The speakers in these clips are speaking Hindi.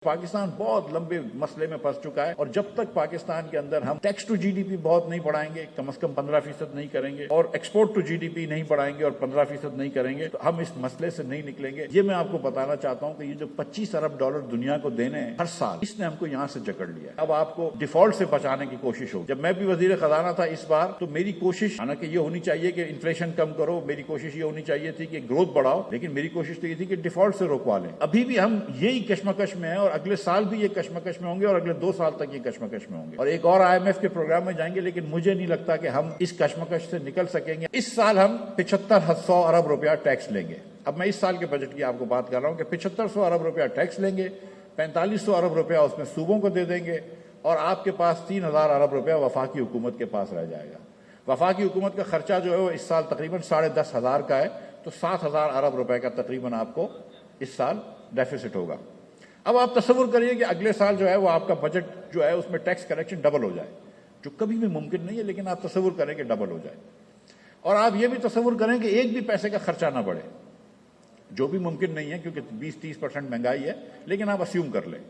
पाकिस्तान बहुत लंबे मसले में फंस चुका है और जब तक पाकिस्तान के अंदर हम टैक्स टू जीडीपी बहुत नहीं बढ़ाएंगे, कम से कम 15% नहीं करेंगे और एक्सपोर्ट टू जीडीपी नहीं बढ़ाएंगे और 15% नहीं करेंगे तो हम इस मसले से नहीं निकलेंगे। ये मैं आपको बताना चाहता हूं कि ये जो $25 अरब दुनिया को देने हैं हर साल, इसने हमको यहां से जकड़ लिया है। अब आपको डिफॉल्ट से बचाने की कोशिश हो। जब मैं भी वजीर खजाना था इस बार, तो मेरी कोशिश हालांकि ये होनी चाहिए कि इन्फ्लेशन कम करो, मेरी कोशिश ये होनी चाहिए थी कि ग्रोथ बढ़ाओ, लेकिन मेरी कोशिश तो ये थी कि डिफॉल्ट से रोकवा लें। अभी भी हम यही कश्मकश में है और अगले साल भी ये कश्मकश में होंगे और अगले 2 साल तक ये कश्मकश में होंगे और एक और IMF के प्रोग्राम में जाएंगे, लेकिन मुझे नहीं लगता कि हम इस कश्मकश से निकल सकेंगे। इस साल हम 7500 अरब रुपया टैक्स लेंगे। अब मैं इस साल के बजट की आपको बात कर रहा हूं कि 7500 अरब रुपया टैक्स लेंगे, 4500 अरब रुपया उसमें सूबों को दे देंगे और आपके पास 3000 अरब रुपया वफाकी हुकूमत के पास रह जाएगा। वफाकी हुकूमत का खर्चा जो है वो इस साल तकरीबन 10,500 का है, तो 7,000 अरब रुपए का तकरीबन आपको इस साल डेफिसिट होगा। अब आप तस्वुर करिए कि अगले साल जो है वो आपका बजट जो है उसमें टैक्स कलेक्शन डबल हो जाए, जो कभी भी मुमकिन नहीं है, लेकिन आप तस्वुर करें कि डबल हो जाए। और आप ये भी तस्वुर करें कि एक भी पैसे का खर्चा ना बढ़े, जो भी मुमकिन नहीं है क्योंकि 20-30% महंगाई है, लेकिन आप अस्यूम कर लें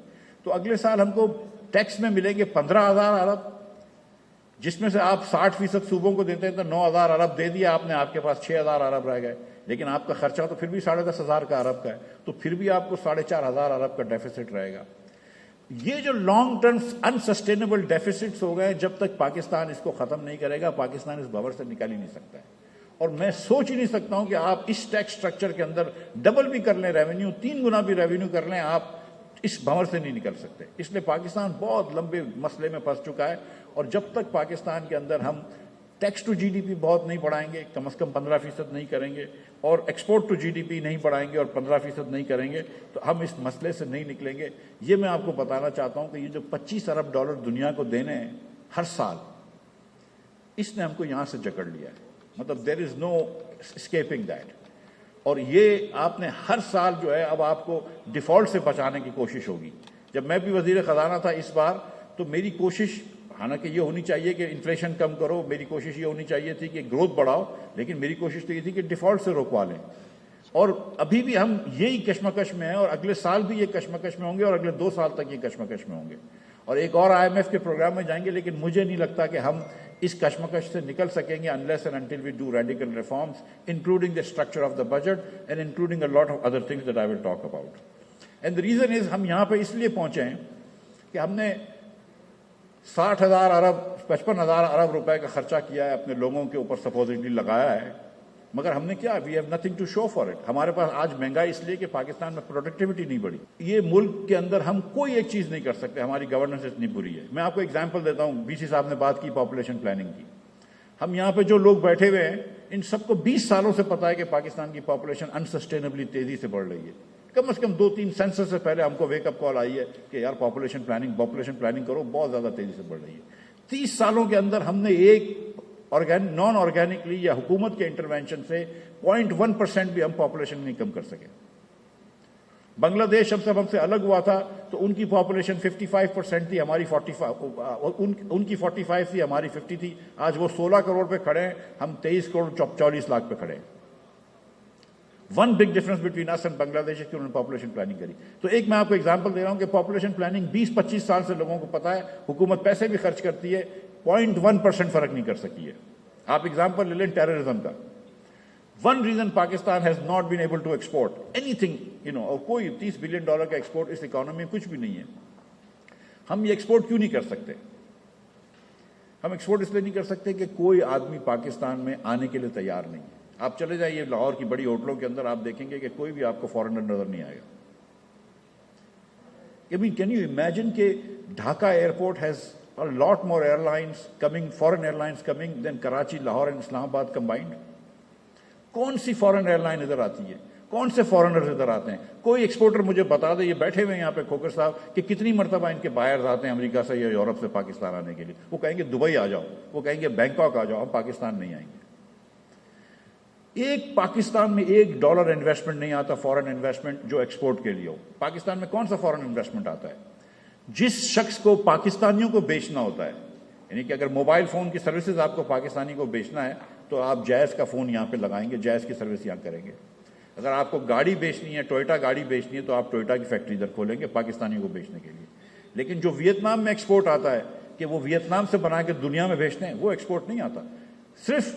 तो अगले साल हमको टैक्स में मिलेंगे 15,000 अरब, जिसमें से आप 60% सूबों को देते हैं तो 9,000 अरब दे दिया आपने, आपके पास 6,000 अरब रह गए, लेकिन आपका खर्चा तो फिर भी 10,500 का अरब का है, तो फिर भी आपको 4,500 अरब का डेफिसिट रहेगा। ये जो लॉन्ग टर्म अनसस्टेनेबल डेफिसिट्स हो गए, जब तक पाकिस्तान इसको खत्म नहीं करेगा, पाकिस्तान इस भंवर से निकल ही नहीं सकता है। और मैं सोच ही नहीं सकता हूं कि आप इस टैक्स स्ट्रक्चर के अंदर डबल भी कर लें रेवेन्यू, 3 गुना भी रेवेन्यू कर लें, आप इस भंवर से नहीं निकल सकते। इसलिए पाकिस्तान बहुत लंबे मसले में फंस चुका है और जब तक पाकिस्तान के अंदर हम टैक्स टू जीडीपी बहुत नहीं बढ़ाएंगे, कम से कम 15% नहीं करेंगे और एक्सपोर्ट टू जीडीपी नहीं बढ़ाएंगे और 15% नहीं करेंगे तो हम इस मसले से नहीं निकलेंगे। ये मैं आपको बताना चाहता हूं कि ये जो $25 अरब दुनिया को देने हैं हर साल, इसने हमको यहां से जकड़ लिया है। मतलब there is no escaping that. और ये आपने हर साल जो है अब आपको डिफॉल्ट से बचाने की कोशिश होगी। जब मैं भी वजीर खजाना था इस बार, तो मेरी कोशिश हालांकि ये होनी चाहिए कि इन्फ्लेशन कम करो, मेरी कोशिश ये होनी चाहिए थी कि ग्रोथ बढ़ाओ, लेकिन मेरी कोशिश तो ये थी कि डिफॉल्ट से रोकवा लें। और अभी भी हम यही कश्मकश में हैं और अगले साल भी ये कश्मकश में होंगे और अगले 2 साल तक ये कश्मकश में होंगे और एक और IMF के प्रोग्राम में जाएंगे, लेकिन मुझे नहीं लगता कि हम इस कश्मकश से निकल सकेंगे unless and until we do radical reforms, including the structure of the budget and including a lot of other things that I will talk about. And the reason is, हम यहां पे इसलिए पहुंचे हैं कि हमने 55,000 अरब रुपए का खर्चा किया है, अपने लोगों के ऊपर सपोजिटली लगाया है, मगर हमने क्या, we have nothing to show for it. हमारे पास आज महंगाई इसलिए कि पाकिस्तान में प्रोडक्टिविटी नहीं बढ़ी। ये मुल्क के अंदर हम कोई एक चीज नहीं कर सकते, हमारी गवर्नेंस इतनी बुरी है। मैं आपको एग्जांपल देता हूं, BC साहब ने बात की पॉपुलेशन प्लानिंग की। हम यहाँ पे जो लोग बैठे हुए हैं, इन सबको 20 सालों से पता है कि पाकिस्तान की पॉपुलेशन अनसस्टेनेबली तेजी से बढ़ रही है। कम से कम 2-3 सेंसस से पहले हमको वेकअप कॉल आई है कि यार पॉपुलेशन प्लानिंग करो, बहुत ज्यादा तेजी से बढ़ रही है। 30 सालों के अंदर हमने एक नॉन ऑर्गेनिकली या हुकूमत के इंटरवेंशन से 0.1% भी हम पॉपुलेशन नहीं कम कर सके। बांग्लादेश हमसे अलग हुआ था तो उनकी पॉपुलेशन 55% थी, हमारी 45, उनकी 45 थी, हमारी 50 थी। आज वो 16 करोड़ पे खड़े हैं, हम 23 करोड़ 44 लाख पे खड़े हैं। One big difference between us and Bangladesh है कि उन्होंने पॉपुलेशन प्लानिंग करी। तो एक मैं आपको एग्जांपल दे रहा हूं कि पॉपुलेशन प्लानिंग 20-25 साल से लोगों को पता है, हुकूमत पैसे भी खर्च करती है, 0.1% फर्क नहीं कर सकी है। आप एग्जांपल ले लें टेररिज्म का। One reason Pakistan has not been able to export anything, और कोई $30 बिलियन का एक्सपोर्ट इस इकोनॉमी में कुछ भी नहीं है। हम ये एक्सपोर्ट क्यों नहीं कर सकते? हम एक्सपोर्ट इसलिए नहीं कर सकते कि कोई आदमी पाकिस्तान में आने के लिए तैयार नहीं है। आप चले जाइए लाहौर की बड़ी होटलों के अंदर, आप देखेंगे कि कोई भी आपको फॉरेनर नजर नहीं आएगा। I mean, can you imagine कि Dhaka airport has a lot more airlines coming, foreign airlines coming than Karachi, Lahore and Islamabad combined? कौन सी फॉरेन एयरलाइन इधर आती है? कौन से फॉरेनर्स इधर आते हैं? कोई एक्सपोर्टर मुझे बता दे, ये बैठे हुए हैं यहाँ पे खोकर साहब, कि कितनी मरतबा इनके बायर्स आते हैं अमेरिका से या यूरोप से पाकिस्तान आने के लिए। वो कहेंगे दुबई आ जाओ, वो कहेंगे बैंकॉक आ जाओ, हम पाकिस्तान नहीं आएंगे। एक पाकिस्तान में $1 इन्वेस्टमेंट नहीं आता, फॉरेन इन्वेस्टमेंट जो एक्सपोर्ट के लिए हो। पाकिस्तान में कौन सा फॉरेन इन्वेस्टमेंट आता है? जिस शख्स को पाकिस्तानियों को बेचना होता है, यानी कि अगर मोबाइल फोन की सर्विसेज आपको पाकिस्तानी को बेचना है तो आप जैज का फोन यहां पे लगाएंगे, जैज की सर्विस यहां करेंगे। अगर आपको गाड़ी बेचनी है, टोयोटा गाड़ी बेचनी है, तो आप टोयोटा की फैक्ट्री इधर खोलेंगे पाकिस्तानियों को बेचने के लिए। लेकिन जो वियतनाम में एक्सपोर्ट आता है कि वो वियतनाम से बना के दुनिया में बेचते हैं, वो एक्सपोर्ट नहीं आता। सिर्फ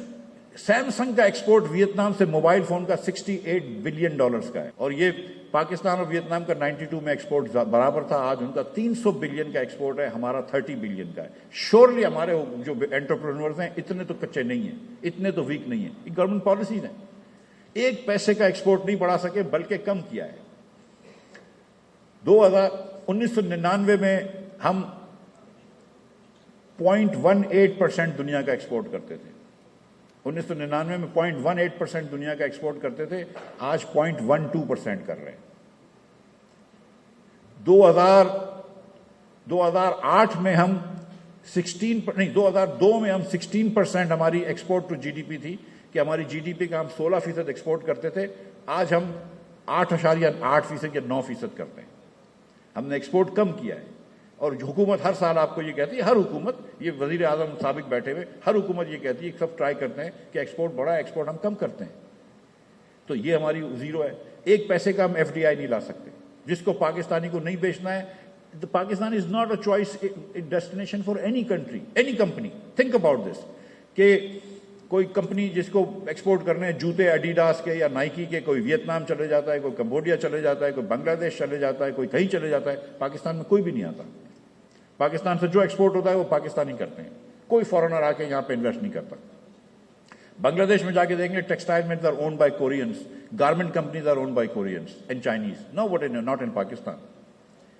सैमसंग का एक्सपोर्ट वियतनाम से मोबाइल फोन का $68 बिलियन का है, और ये पाकिस्तान और वियतनाम का 92 में एक्सपोर्ट बराबर था। आज उनका 300 बिलियन का एक्सपोर्ट है, हमारा 30 बिलियन का है। श्योरली हमारे जो एंटरप्रेन्योर्स हैं इतने तो कच्चे नहीं है, इतने तो वीक नहीं है। ये गवर्नमेंट पॉलिसीज है। एक पैसे का एक्सपोर्ट नहीं बढ़ा सके, बल्कि कम किया है। 1999 में हम 0.18% दुनिया का एक्सपोर्ट करते थे। 1999 में 0.18% दुनिया का एक्सपोर्ट करते थे, आज 0.12% कर रहे हैं। 2008 में हम 2002 में हम 16% हमारी एक्सपोर्ट टू जीडीपी थी, कि हमारी जीडीपी का हम 16% एक्सपोर्ट करते थे। आज हम 8.8% या 9% करते हैं। हमने एक्सपोर्ट कम किया है। और हुकूमत हर साल आपको ये कहती है, हर हुकूमत, ये वजीर आजम साबिक बैठे हुए, हर हुकूमत ये कहती है, सब ट्राई करते हैं कि एक्सपोर्ट बढ़ा, एक्सपोर्ट हम कम करते हैं। तो ये हमारी जीरो है। एक पैसे का हम एफडीआई नहीं ला सकते। जिसको पाकिस्तानी को नहीं बेचना है, Pakistan is not a choice destination for any country, any company. Think about this, कि कोई कंपनी जिसको एक्सपोर्ट करने हैं जूते एडिडास के या नाइकी के, कोई वियतनाम चले जाता है, कोई कंबोडिया चले जाता है, कोई बांग्लादेश चले जाता है, कोई कहीं चले जाता है। पाकिस्तान में कोई भी नहीं आता। पाकिस्तान से जो एक्सपोर्ट होता है वो पाकिस्तानी करते हैं। कोई फॉरेनर आके यहाँ पे इन्वेस्ट नहीं करता। बांग्लादेश में जाके देखेंगे, textile mills are owned by Koreans, garment companies are owned by Koreans and Chinese, know what in not in Pakistan.